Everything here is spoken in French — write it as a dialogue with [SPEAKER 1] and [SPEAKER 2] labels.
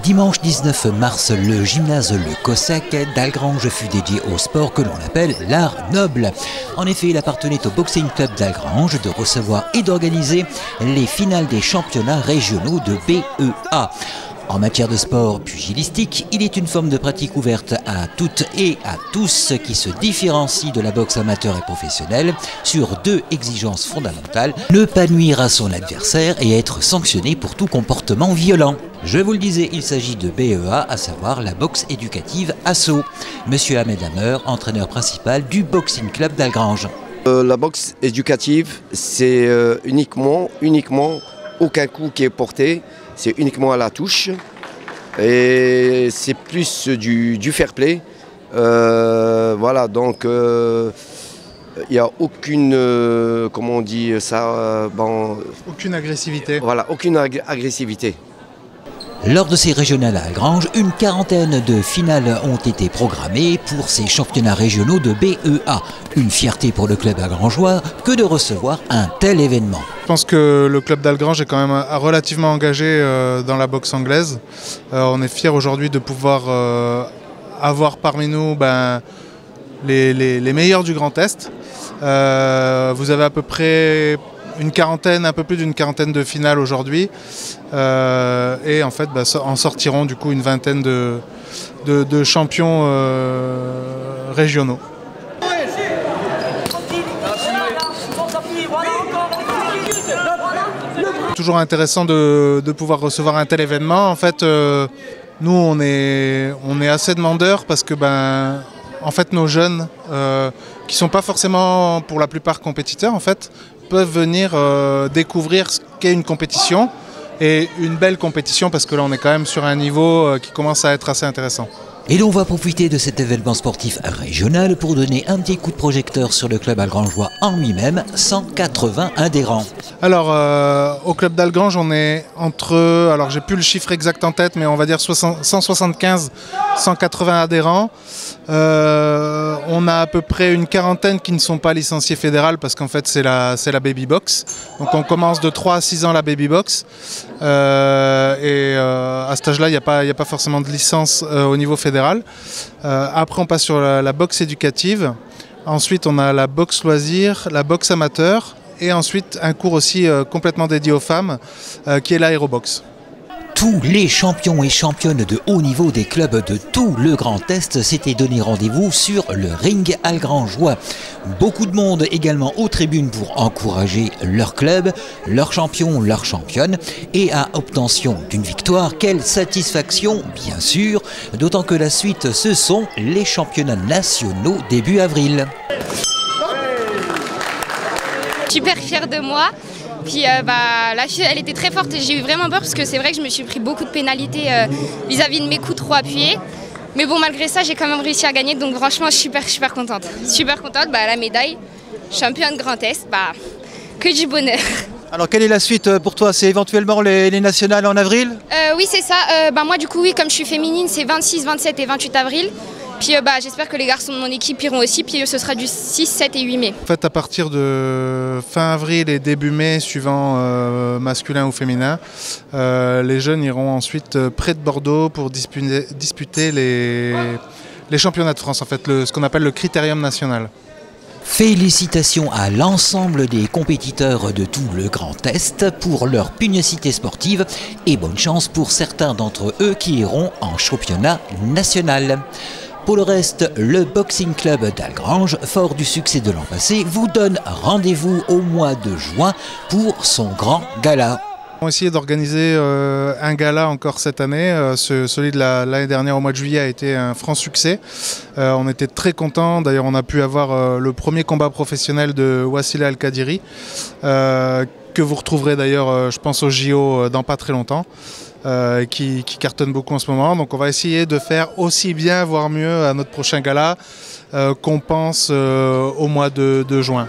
[SPEAKER 1] Dimanche 19 mars, le gymnase Le Cossec d'Algrange fut dédié au sport que l'on appelle l'art noble. En effet, il appartenait au Boxing Club d'Algrange de recevoir et d'organiser les finales des championnats régionaux de BEA. En matière de sport pugilistique, il est une forme de pratique ouverte à toutes et à tous qui se différencie de la boxe amateur et professionnelle sur deux exigences fondamentales: ne pas nuire à son adversaire et être sanctionné pour tout comportement violent. Je vous le disais, il s'agit de BEA, à savoir la boxe éducative ASSO. Monsieur Ahmed Hammer, entraîneur principal du Boxing Club d'Algrange.
[SPEAKER 2] La boxe éducative, c'est uniquement aucun coup qui est porté. C'est uniquement à la touche et c'est plus du fair play. Voilà, donc il n'y a aucune, comment on dit ça,
[SPEAKER 3] aucune agressivité.
[SPEAKER 2] Voilà, aucune agressivité.
[SPEAKER 1] Lors de ces régionales à Algrange, une quarantaine de finales ont été programmées pour ces championnats régionaux de BEA. Une fierté pour le club algrangeois que de recevoir un tel événement.
[SPEAKER 3] Je pense que le club d'Algrange est quand même relativement engagé dans la boxe anglaise. On est fiers aujourd'hui de pouvoir avoir parmi nous les meilleurs du Grand Est. Vous avez à peu près un peu plus d'une quarantaine de finales aujourd'hui. Et en fait, en sortiront du coup une vingtaine de champions régionaux. Toujours intéressant de pouvoir recevoir un tel événement. En fait, nous on est assez demandeurs parce que en fait nos jeunes qui sont pas forcément pour la plupart compétiteurs en fait peuvent venir découvrir ce qu'est une compétition, et une belle compétition parce que là on est quand même sur un niveau qui commence à être assez intéressant.
[SPEAKER 1] Et l'on va profiter de cet événement sportif régional pour donner un petit coup de projecteur sur le club algrangeois en lui-même, 180 adhérents.
[SPEAKER 3] Alors au club d'Algrange on est entre, alors j'ai plus le chiffre exact en tête, mais on va dire 175, 180 adhérents. On a à peu près une quarantaine qui ne sont pas licenciés fédéral parce qu'en fait c'est la baby box. Donc on commence de 3 à 6 ans la baby box. À cet âge-là, il n'y a pas forcément de licence au niveau fédéral. Après, on passe sur la boxe éducative. Ensuite, on a la boxe loisir, la boxe amateur. Et ensuite, un cours aussi complètement dédié aux femmes, qui est l'aérobox.
[SPEAKER 1] Tous les champions et championnes de haut niveau des clubs de tout le Grand Est s'étaient donné rendez-vous sur le ring algrangeois. Beaucoup de monde également aux tribunes pour encourager leur club, leurs champions, leurs championnes, et à obtention d'une victoire, quelle satisfaction bien sûr, d'autant que la suite ce sont les championnats nationaux début avril.
[SPEAKER 4] Super fière de moi. Puis la fille, elle était très forte et j'ai eu vraiment peur parce que c'est vrai que je me suis pris beaucoup de pénalités vis-à-vis de mes coups trop appuyés. Mais bon, malgré ça, j'ai quand même réussi à gagner, donc franchement, je suis super contente. Super contente, la médaille, championne Grand Est, que du bonheur.
[SPEAKER 5] Alors quelle est la suite pour toi? C'est éventuellement les nationales en avril?
[SPEAKER 4] Oui, c'est ça. Moi, du coup, oui, comme je suis féminine, c'est 26, 27 et 28 avril. Puis j'espère que les garçons de mon équipe iront aussi, puis ce sera du 6, 7 et 8 mai.
[SPEAKER 3] En fait, à partir de fin avril et début mai, suivant masculin ou féminin, les jeunes iront ensuite près de Bordeaux pour disputer les championnats de France, en fait, ce qu'on appelle le critérium national.
[SPEAKER 1] Félicitations à l'ensemble des compétiteurs de tout le Grand Est pour leur pugnacité sportive et bonne chance pour certains d'entre eux qui iront en championnat national. Pour le reste, le Boxing Club d'Algrange, fort du succès de l'an passé, vous donne rendez-vous au mois de juin pour son grand gala.
[SPEAKER 3] On a essayé d'organiser un gala encore cette année. Celui de l'année dernière au mois de juillet a été un franc succès. On était très contents. D'ailleurs, on a pu avoir le premier combat professionnel de Wassila Al-Kadiri, que vous retrouverez d'ailleurs, je pense, au JO dans pas très longtemps. Qui cartonne beaucoup en ce moment. Donc on va essayer de faire aussi bien, voire mieux à notre prochain gala qu'on pense au mois de juin.